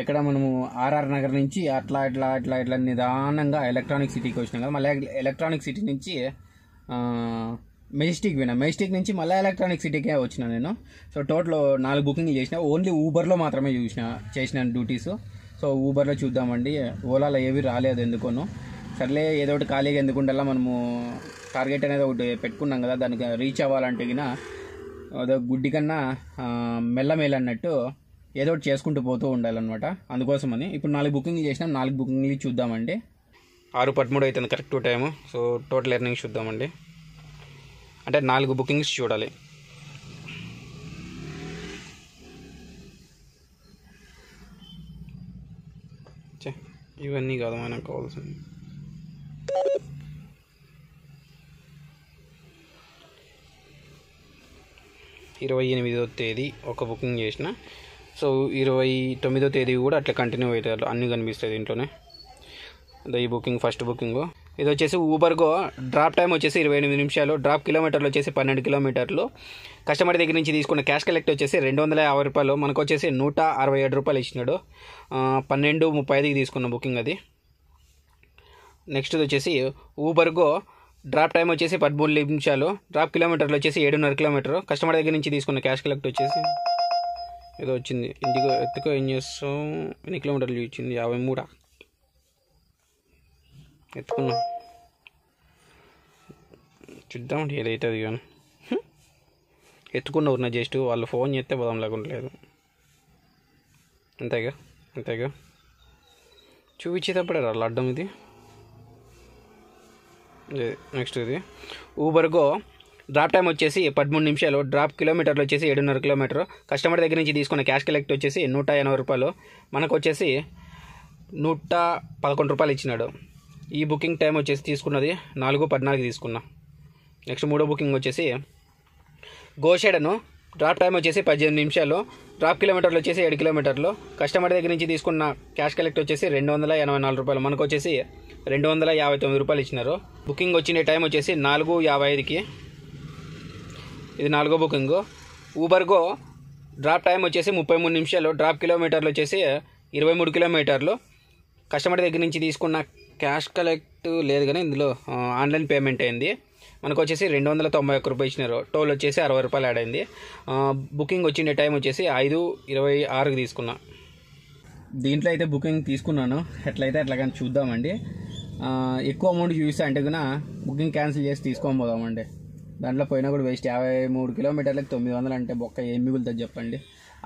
ఇక్కడ మనము ఆర్ఆర్ నగర్ నుంచి అట్లా నిదానంగా ఎలక్ట్రానిక్ సిటీకి వచ్చినాం కదా. మళ్ళీ ఎలక్ట్రానిక్ సిటీ నుంచి మెజెస్టిక్ పోయినా. మెజెస్టిక్ నుంచి మళ్ళీ ఎలక్ట్రానిక్ సిటీకే వచ్చిన నేను. సో టోటల్ 4 బుకింగ్ చేసిన. ఓన్లీ ఊబర్లో మాత్రమే చేసిన డ్యూటీస్. సో ఊబర్లో చూద్దామండి. ఓలాలో ఏవి రాలేదు ఎందుకోను. సర్లే ఏదో ఒకటి ఖాళీగా ఎందుకుండల్లా మనము టార్గెట్ అనేది ఒకటి పెట్టుకున్నాం కదా, దానికి రీచ్ అవ్వాలంటే గిన అదో గుడ్డి కన్నా మెల్లమేలు అన్నట్టు ఏదో ఒకటి చేసుకుంటూ పోతూ ఉండాలన్నమాట. అందుకోసమని ఇప్పుడు 4 బుకింగ్లు చేసినాం, 4 బుకింగ్లు చూద్దామండి. 6:13 అవుతుంది correct time. So total earnings చూద్దామండి. అంటే 4 బుకింగ్స్ చూడాలి. ఇవన్నీ కాదు మనకు కావాల్సింది. ఇరవై 28వ తేదీ ఒక బుకింగ్ చేసిన. సో 29వ తేదీ కూడా అట్లా కంటిన్యూ అవుతారు, అన్నీ కనిపిస్తాయి దీంట్లోనే. ఈ బుకింగ్ ఫస్ట్ బుకింగ్ ఇది వచ్చేసి ఊబర్గో. డ్రాప్ టైం వచ్చేసి 28 నిమిషాలు, డ్రాప్ కిలోమీటర్లు వచ్చేసి 12 కిలోమీటర్లు. కస్టమర్ దగ్గర నుంచి తీసుకున్న క్యాష్ కలెక్ట్ వచ్చేసి 250 రూపాయలు. మనకు వచ్చేసి 167 రూపాయలు ఇచ్చినాడు. 12:35కి తీసుకున్న బుకింగ్ అది. నెక్స్ట్ వచ్చేసి ఊబర్గో. డ్రాప్ టైం వచ్చేసి 13 నిమిషాలు, డ్రాప్ కిలోమీటర్లు వచ్చేసి 7.5 కిలోమీటర్. కస్టమర్ దగ్గర నుంచి తీసుకున్న క్యాష్ కలెక్ట్ వచ్చేసి ఏదో వచ్చింది. ఇంటికి ఎత్తుకో ఏం చేస్తాం, ఎన్ని కిలోమీటర్లు ఇచ్చింది? 53 ఎత్తుకున్నాం. చూద్దాం ఏదైతుంది కానీ. ఎత్తుకున్న ఉన్న జస్ట్ వాళ్ళు ఫోన్ చేస్తే పోదాం, లేకుండా లేదు. అంతేగా చూపించేటప్పుడే రా అడ్డం ఇది. నెక్స్ట్ ఇది ఊబర్గో. డ్రాప్ టైం వచ్చేసి 13 నిమిషాలు, డ్రాప్ కిలోమీటర్లు వచ్చేసి 7.5 కిలోమీటర్. కస్టమర్ దగ్గర నుంచి తీసుకున్న క్యాష్ కలెక్ట్ వచ్చేసి 180 రూపాయలు. మనకు వచ్చేసి 111 రూపాయలు ఇచ్చినాడు. ఈ బుకింగ్ టైం వచ్చేసి తీసుకున్నది 4:14కి తీసుకున్నా. నెక్స్ట్ మూడో బుకింగ్ వచ్చేసి గోషెడను. డ్రాప్ టైం వచ్చేసి 18 నిమిషాలు, డ్రాప్ కిలోమీటర్లు వచ్చేసి 7 కిలోమీటర్లు. కస్టమర్ దగ్గర నుంచి తీసుకున్న క్యాష్ కలెక్ట్ వచ్చేసి 284 రూపాయలు. మనకు వచ్చేసి 259 రూపాయలు ఇచ్చినారు. బుకింగ్ వచ్చిన టైం వచ్చేసి 4:55కి. ఇది 4గో బుకింగ్. ఊబర్గో. డ్రాప్ టైం వచ్చేసి 33 నిమిషాలు, డ్రాప్ కిలోమీటర్లు వచ్చేసి 23 కిలోమీటర్లు. కస్టమర్ దగ్గర నుంచి తీసుకున్న క్యాష్ కలెక్ట్ లేదు కానీ ఇందులో ఆన్లైన్ పేమెంట్ అయింది. మనకు వచ్చేసి 291 రూపాయలు ఇచ్చినారు. టోల్ వచ్చేసి 60 రూపాయలు యాడ్ అయింది. బుకింగ్ వచ్చిన టైం వచ్చేసి 5:26కి తీసుకున్నా. దీంట్లో అయితే బుకింగ్ తీసుకున్నాను, ఎట్లయితే అట్లా కానీ చూద్దామండి. ఎక్కువ అమౌంట్ చూపిస్తా అంటే కూడా బుకింగ్ క్యాన్సిల్ చేసి తీసుకొని పోదామండి. దాంట్లో పోయినా కూడా వేస్ట్. 53 కిలోమీటర్లకు 900 అంటే బొక్క ఏం మిగులుతుంది చెప్పండి.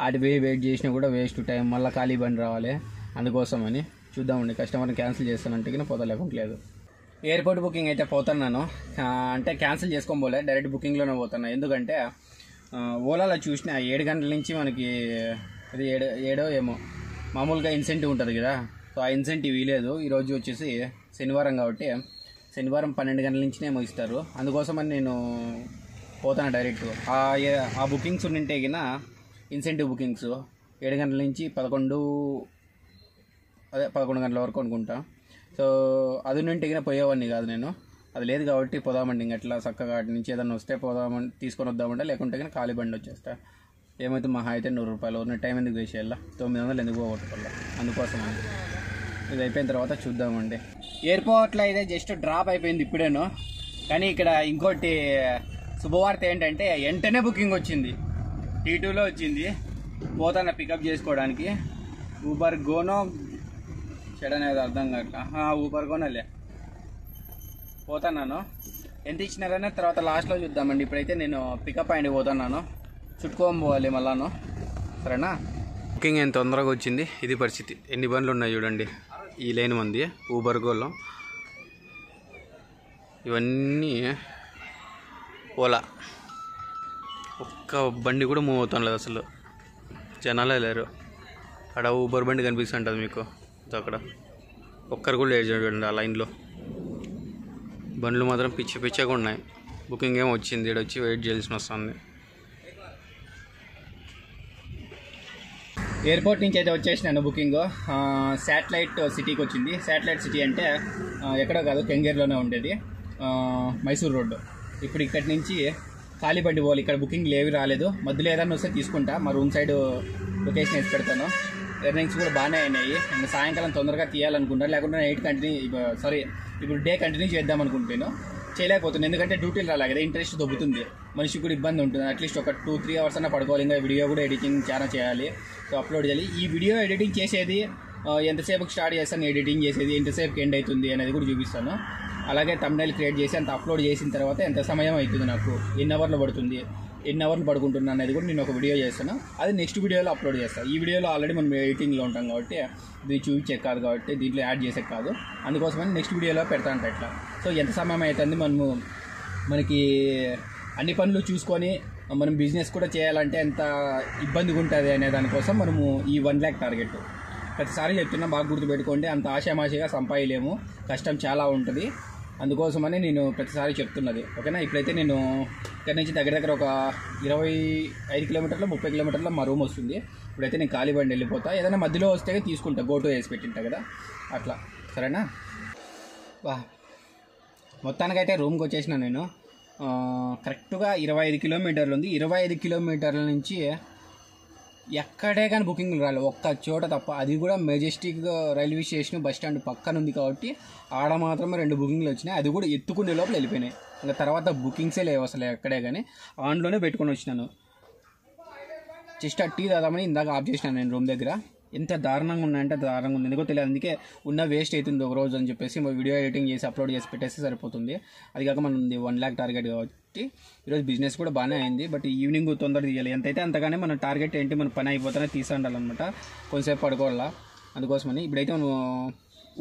ఆటి పోయి వెయిట్ చేసినా కూడా వేస్ట్ టైం, మళ్ళీ ఖాళీ బండి రావాలి. అందుకోసమని చూద్దామండి. కస్టమర్ని క్యాన్సిల్ చేస్తానంటే కూడా పోతా, లేకుంటలేదు. ఎయిర్పోర్ట్ బుకింగ్ అయితే పోతున్నాను, అంటే క్యాన్సిల్ చేసుకొని పోలే, డైరెక్ట్ బుకింగ్లోనే పోతున్నా. ఎందుకంటే ఓలాలో చూసిన 7 గంటల నుంచి మనకి అది 7 ఏమో మామూలుగా ఇన్సెంటివ్ ఉంటుంది కదా. సో ఆ ఇన్సెంటివ్ ఇవ్వలేదు. ఈరోజు వచ్చేసి శనివారం కాబట్టి శనివారం 12 గంటల నుంచినేమో ఇస్తారు. అందుకోసమని నేను పోతాను డైరెక్ట్. ఆ బుకింగ్స్ ఉంటే గిన ఇన్సెంటివ్ బుకింగ్స్ 7 గంటల నుంచి 11 గంటల వరకు అనుకుంటా. సో అది ఉంటే గిన పోయేవాడిని కాదు నేను. అది లేదు కాబట్టి పోదామండి. ఇంకట్లా చక్కగా అటు నుంచి ఏదైనా వస్తే పోదామని తీసుకొని వద్దామంటే, లేకుంటే కానీ ఖాళీ బండి వచ్చేస్తా. ఏమైతే మహా అయితే 100 రూపాయలు. ఉన్న టైం ఎందుకు వేసేయాల, 900 ఎందుకు పోగొట్టుకోవాలి. అందుకోసం ఇది అయిపోయిన తర్వాత చూద్దామండి. ఎయిర్పోర్ట్లో అయితే జస్ట్ డ్రాప్ అయిపోయింది ఇప్పుడేను. కానీ ఇక్కడ ఇంకోటి శుభవార్త ఏంటంటే వెంటనే బుకింగ్ వచ్చింది. T2లో వచ్చింది. పోతాను పికప్ చేసుకోవడానికి. ఊబర్గోనో చెడనేది అర్థం కాక ఊబర్గోనోలే పోతున్నాను. ఎంత ఇచ్చినారనే తర్వాత లాస్ట్లో చూద్దామండి. ఇప్పుడైతే నేను పికప్ అయ్యి పోతున్నాను. చుట్టుకోని పోవాలి మళ్ళాను, సరేనా? బుకింగ్ ఎంత తొందరగా వచ్చింది. ఇది పరిస్థితి. ఎన్ని బండ్లు ఉన్నాయి చూడండి ఈ లైన్ మంది ఊబర్గోలో. ఇవన్నీ ఓలా. ఒక్క బండి కూడా మూవ్ అవుతాం లేదు అసలు, జనాలే లేరు. అక్కడ ఊబర్ బండి కనిపిస్తుంటుంది మీకు అక్కడ. ఒక్కరు కూడా లేరు చూడండి ఆ లైన్లో. బండ్లు మాత్రం పిచ్చగా ఉన్నాయి. బుకింగ్ ఏమో వచ్చింది, ఇక్కడ వచ్చి వెయిట్ చేయాల్సి వస్తుంది. ఎయిర్పోర్ట్ నుంచి అయితే వచ్చేసినాను. బుకింగ్ శాటిలైట్ సిటీకి వచ్చింది. శాటిలైట్ సిటీ అంటే ఎక్కడో కాదు, కెంగేర్లోనే ఉండేది, మైసూర్ రోడ్డు. ఇప్పుడు ఇక్కడి నుంచి ఖాళీ బండి పోవాలి. ఇక్కడ బుకింగ్ లేవి రాలేదు. మధ్యలో ఏదైనా వస్తే తీసుకుంటా. మా రూమ్ సైడ్ లొకేషన్ వేసి పెడతాను. ఎర్నింగ్స్ కూడా బాగానే అయినాయి. ఇంకా సాయంకాలం తొందరగా తీయాలనుకుంటాను, లేకుంటే నైట్ ఇప్పుడు డే కంటిన్యూ చేద్దాం అనుకుంటాను. చేయలేకపోతున్నాను ఎందుకంటే డ్యూటీలు రాలే కదా. ఇంట్రెస్ట్ దొబ్బుతుంది, మనిషికి కూడా ఇబ్బంది ఉంటుంది. అట్లీస్ట్ ఒక 2-3 అవర్స్ అన్నా పడుకోవాలి. ఇంకా వీడియో కూడా ఎడిటింగ్ చాలా చేయాలి. సో అప్లోడ్ చేయాలి. ఈ వీడియో ఎడిటింగ్ చేసేది ఎంతసేపుకి స్టార్ట్ చేస్తాను ఎడిటింగ్ చేసేది, ఎంతసేపుకి ఎండ్ అవుతుంది అనేది కూడా చూపిస్తాను. అలాగే థంబ్నెయిల్ క్రియేట్ చేసి అంత అప్లోడ్ చేసిన తర్వాత ఎంత సమయం అవుతుంది, నాకు ఎన్ని అవర్లు పడుతుంది, ఎన్ని అవర్లు పడుకుంటున్నా అనేది కూడా నేను ఒక వీడియో చేస్తాను. అది నెక్స్ట్ వీడియోలో అప్లోడ్ చేస్తాను. ఈ వీడియోలో ఆల్రెడీ మనం ఎడిటింగ్లో ఉంటాం కాబట్టి ఇది చూపించే కాదు, కాబట్టి దీంట్లో యాడ్ చేసే కాదు. అందుకోసమని నెక్స్ట్ వీడియోలో పెడతాను ఇట్లా. సో ఎంత సమయం అవుతుంది, మనకి అన్ని పనులు చూసుకొని మనం బిజినెస్ కూడా చేయాలంటే ఎంత ఇబ్బందిగా ఉంటుంది అనే దానికోసం మనము ఈ 1 lakh టార్గెట్ ప్రతిసారి చెప్తున్నా, బాగా గుర్తుపెట్టుకోండి. అంత ఆశామాషిగా సంపాదలేము, కష్టం చాలా ఉంటుంది. అందుకోసమని నేను ప్రతిసారి చెప్తున్నది, ఓకేనా. ఇప్పుడైతే నేను ఇక్కడ నుంచి దగ్గర ఒక 25 కిలోమీటర్లు 30 కిలోమీటర్ల మా రూమ్ వస్తుంది. ఇప్పుడైతే నేను ఖాళీ బండి వెళ్ళిపోతా. ఏదైనా మధ్యలో వస్తే తీసుకుంటా, గోటో వేసి పెట్టింటా కదా, అట్లా సరేనా. మొత్తానికైతే రూమ్కి వచ్చేసిన నేను. కరెక్ట్గా 25 కిలోమీటర్లు ఉంది. 25 కిలోమీటర్ల నుంచి ఎక్కడే కానీ బుకింగ్లు రాలేదు, ఒక్క చోట తప్ప. అది కూడా Majestic railway station bus stand పక్కన ఉంది కాబట్టి ఆడ మాత్రమే 2 బుకింగ్లు వచ్చినాయి. అది కూడా ఎత్తుకునే లోపల వెళ్ళిపోయినాయి. ఇంకా తర్వాత బుకింగ్సే లేవు అసలు ఎక్కడే కానీ. ఆన్లోనే పెట్టుకొని వచ్చినాను. జస్ట్ టీ దాదామని ఇందాక ఆఫ్ చేసినాను నేను రూమ్ దగ్గర. ఎంత దారుణంగా ఉన్నాయంటే దారుణంగా ఉంది, ఎందుకో తెలియదు. అందుకే ఉన్న వేస్ట్ అవుతుంది ఒక రోజు అని చెప్పేసి వీడియో ఎడిటింగ్ చేసి అప్లోడ్ చేసి పెట్టేస్తే సరిపోతుంది. అది కాక మనం 1 lakh టార్గెట్ కాబట్టి ఈరోజు బిజినెస్ కూడా బాగానే అయింది. బట్ ఈవినింగ్ తొందర తీయాలి, ఎంతైతే అంతగానే మన టార్గెట్ ఏంటి, మన పని అయిపోతేనే తీసండాలన్నమాట. కొంచెంసేపు పడుకోవాలా, అందుకోసమని. ఇప్పుడైతే మనం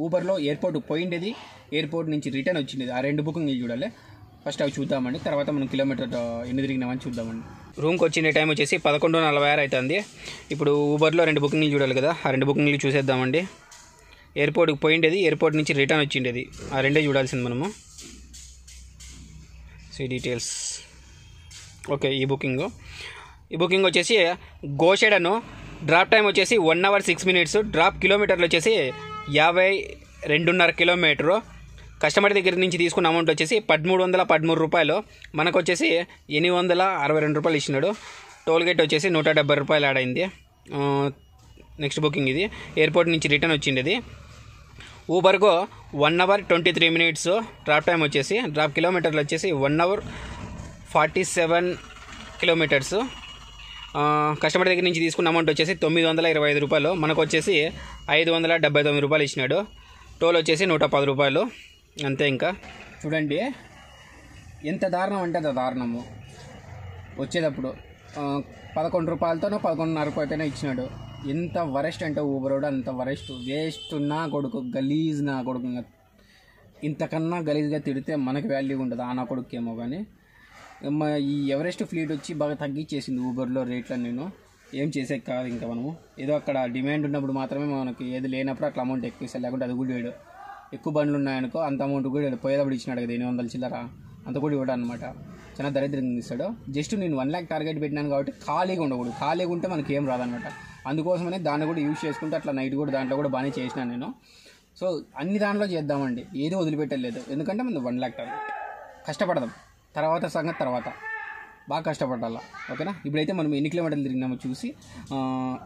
ఊబర్లో ఎయిర్పోర్ట్ పోయిండేది, ఎయిర్పోర్ట్ నుంచి రిటర్న్ వచ్చిండేది, ఆ 2 బుకింగ్లు చూడాలి. ఫస్ట్ అవి చూద్దామండి, తర్వాత మనం కిలోమీటర్ ఎన్ని తిరిగినామని చూద్దామండి. రూమ్కి వచ్చిన టైం వచ్చేసి 11:46 అవుతుంది. ఇప్పుడు ఊబర్లో 2 బుకింగ్లు చూడాలి కదా, ఆ 2 బుకింగ్లు చూసేద్దామండి. ఎయిర్పోర్ట్కి పోయిండేది, ఎయిర్పోర్ట్ నుంచి రిటర్న్ వచ్చిండేది, ఆ 2 చూడాల్సింది మనము. Details okay. ఈ బుకింగ్ వచ్చేసి గోషెడను. డ్రాప్ టైం వచ్చేసి 1 hour 6 minutes. డ్రాప్ కిలోమీటర్లు వచ్చేసి 52.5 కిలోమీటరు. కస్టమర్ దగ్గర నుంచి తీసుకున్న అమౌంట్ వచ్చేసి 1313 రూపాయలు. మనకు వచ్చేసి 862 రూపాయలు ఇచ్చినాడు. టోల్గేట్ వచ్చేసి 170 రూపాయలు యాడ్ అయింది. నెక్స్ట్ బుకింగ్ ఇది. ఎయిర్పోర్ట్ నుంచి రిటర్న్ వచ్చిండేది. ఊబర్కు 1 hour 23 minutes డ్రాప్ టైం వచ్చేసి. డ్రాప్ కిలోమీటర్లు వచ్చేసి 1 hour 47 కిలోమీటర్స్. కస్టమర్ దగ్గర నుంచి తీసుకున్న అమౌంట్ వచ్చేసి 925 రూపాయలు. మనకు వచ్చేసి 579 రూపాయలు ఇచ్చినాడు. టోల్ వచ్చేసి 110 రూపాయలు అంతే. ఇంకా చూడండి ఎంత దారుణం అంటే అంత దారుణము. వచ్చేటప్పుడు 11 రూపాయలతోనో 11.5 రూపాయలతోనే ఇచ్చినాడు. ఎంత వరెస్ట్ అంటే ఊబరోడు అంత వరెస్ట్. వేస్ట్ నా కొడుకు, గలీజ్ నా కొడుకు. ఇంతకన్నా గలీజ్గా తిడితే మనకి వాల్యూ ఉంటుంది, ఆ నా కొడుకేమో. కానీ ఈ ఎవరెస్ట్ ఫ్లీట్ వచ్చి బాగా తగ్గించేసింది ఊబర్లో రేట్లను. నేను ఏం చేసే కాదు ఇంకా మనము. ఏదో అక్కడ డిమాండ్ ఉన్నప్పుడు మాత్రమే మనకి, ఏది లేనప్పుడు అట్లా అమౌంట్ ఎక్కువ ఇస్తారు. లేకుంటే అది కూడా వేయడు. ఎక్కువ బండ్లు ఉన్నాయనుకో అంత అమౌంట్ కూడా పోయేటప్పుడు ఇచ్చినాడు కదా 800 చిల్లర, అంత కూడా ఇవ్వడం అనమాట. చాలా దరిద్రంగా ఇస్తాడు. జస్ట్ నేను 1 lakh టార్గెట్ పెట్టినాను కాబట్టి ఖాళీగా ఉండకూడదు. ఖాళీగా ఉంటే మనకి ఏం రాదనమాట. అందుకోసమనే దాన్ని కూడా యూజ్ చేసుకుంటే అట్లా నైట్ కూడా దాంట్లో కూడా బాగానే చేసినాను నేను. సో అన్ని దాంట్లో చేద్దామండి, ఏదో వదిలిపెట్టలేదు. ఎందుకంటే మనం 1 lakh టార్గెట్ కష్టపడదాం, తర్వాత సంగతి తర్వాత. బాగా కష్టపడాలా, ఓకేనా. ఇప్పుడైతే మనం ఎన్ని కిలోమీటర్లు తిరిగినామో చూసి,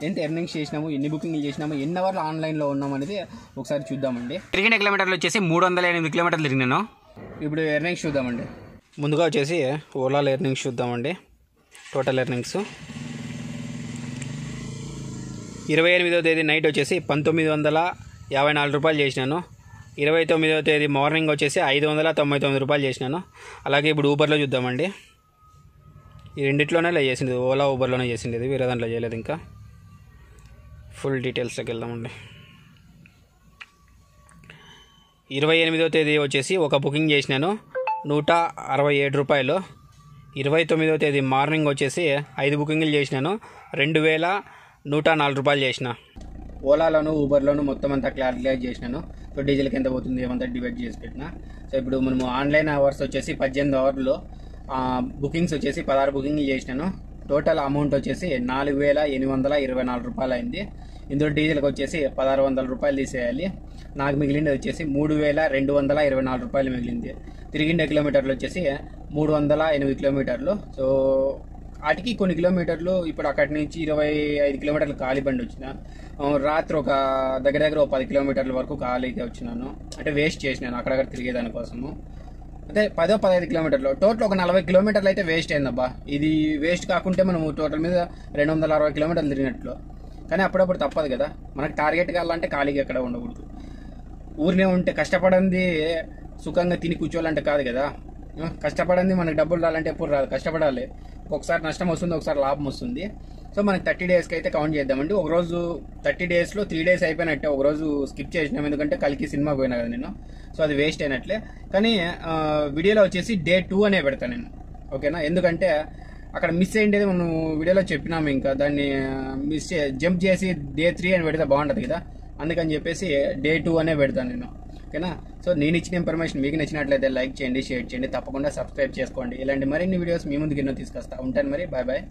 ఎంత ఎర్నింగ్స్ చేసినాము, ఎన్ని బుకింగ్లు చేసినాము, ఎన్ని అవర్లు ఆన్లైన్లో ఉన్నాం అనేది ఒకసారి చూద్దామండి. తిరిగిన కిలోమీటర్లు వచ్చేసి 308 కిలోమీటర్లు తిరిగినాను. ఇప్పుడు ఎర్నింగ్స్ చూద్దామండి. ముందుగా వచ్చేసి ఓలాలో ఎర్నింగ్స్ చూద్దామండి. టోటల్ ఎర్నింగ్స్ 28వ తేదీ నైట్ వచ్చేసి 1954 రూపాయలు చేసినాను. 29వ తేదీ మార్నింగ్ వచ్చేసి 599 రూపాయలు చేసినాను. అలాగే ఇప్పుడు ఊబర్లో చూద్దామండి. ఈ రెండిట్లోనే చేసింది, ఓలా ఊబర్లోనే చేసింది, ఇది వేరే దాంట్లో చేయలేదు. ఇంకా ఫుల్ డీటెయిల్స్లోకి వెళ్దామండి. 28వ తేదీ వచ్చేసి ఒక బుకింగ్ చేసినాను, 167 రూపాయలు. 29వ తేదీ మార్నింగ్ వచ్చేసి 5 బుకింగ్లు చేసినాను, 2104 రూపాయలు చేసిన. ఓలాలోను ఊబర్లోను మొత్తం అంతా క్యాలిక్యులేట్ చేసినాను. సో డీజిల్కి ఎంత పోతుంది ఏమంతా డివైడ్ చేసి పెట్టిన. సో ఇప్పుడు మనము ఆన్లైన్ అవర్స్ వచ్చేసి 18 అవర్లు, బుకింగ్స్ వచ్చేసి 16 బుకింగ్లు చేసినాను. టోటల్ అమౌంట్ వచ్చేసి 4824 రూపాయలు అయింది. ఇందులో డీజిల్కి వచ్చేసి 1600 రూపాయలు తీసేయాలి. నాకు మిగిలింది వచ్చేసి 3224 రూపాయలు మిగిలింది. తిరిగిండే కిలోమీటర్లు వచ్చేసి 308 కిలోమీటర్లు. సో వాటికి కొన్ని కిలోమీటర్లు ఇప్పుడు అక్కడి నుంచి 25 కిలోమీటర్లు ఖాళీ బండి వచ్చిన. రాత్రి ఒక దగ్గర 10 కిలోమీటర్ల వరకు ఖాళీగా వచ్చినాను, అంటే వేస్ట్ చేసినాను అక్కడక్కడ తిరిగేదానికోసము. అంటే 10-15 కిలోమీటర్లు టోటల్ ఒక 40 కిలోమీటర్లు అయితే వేస్ట్ అయిందబ్బా. ఇది వేస్ట్ కాకుంటే మనము టోటల్ మీద 260 కిలోమీటర్లు తిరిగినట్లు. కానీ అప్పుడప్పుడు తప్పదు కదా, మనకు టార్గెట్ కావాలంటే ఖాళీగా ఎక్కడ ఉండకూడదు. ఊరినే ఉంటే కష్టపడింది సుఖంగా తిని కూర్చోవాలంటే కాదు కదా. కష్టపడింది మనకు డబ్బులు రావాలంటే ఎప్పుడు రాదు, కష్టపడాలి. ఒకసారి నష్టం వస్తుంది, ఒకసారి లాభం వస్తుంది. సో మనకి 30 డేస్కి అయితే కౌంట్ చేద్దామండి. ఒకరోజు 30 డేస్లో 3 డేస్ అయిపోయినట్టే, ఒకరోజు స్కిప్ చేసినాం ఎందుకంటే కలికి సినిమా పోయినా కదా నేను. సో అది వేస్ట్ అయినట్లే. కానీ వీడియోలో వచ్చేసి Day 2 అనే పెడతాను నేను, ఓకేనా. ఎందుకంటే అక్కడ మిస్ అయ్యేది మనం వీడియోలో చెప్పినాము, ఇంకా దాన్ని జంప్ చేసి Day 3 అని పెడితే బాగుంటుంది కదా. అందుకని చెప్పేసి Day 2 అనే పెడతాను నేను, ఓకేనా. సో నేను ఇచ్చిన ఇన్ఫర్మేషన్ మీకు నచ్చినట్లయితే లైక్ చేయండి, షేర్ చేయండి, తప్పకుండా సబ్స్క్రైబ్ చేసుకోండి. ఇలాంటి మరిన్ని వీడియోస్ మీ ముందుకు ఎన్నో తీసుకొస్తా ఉంటాను. మరి బాయ్ బాయ్.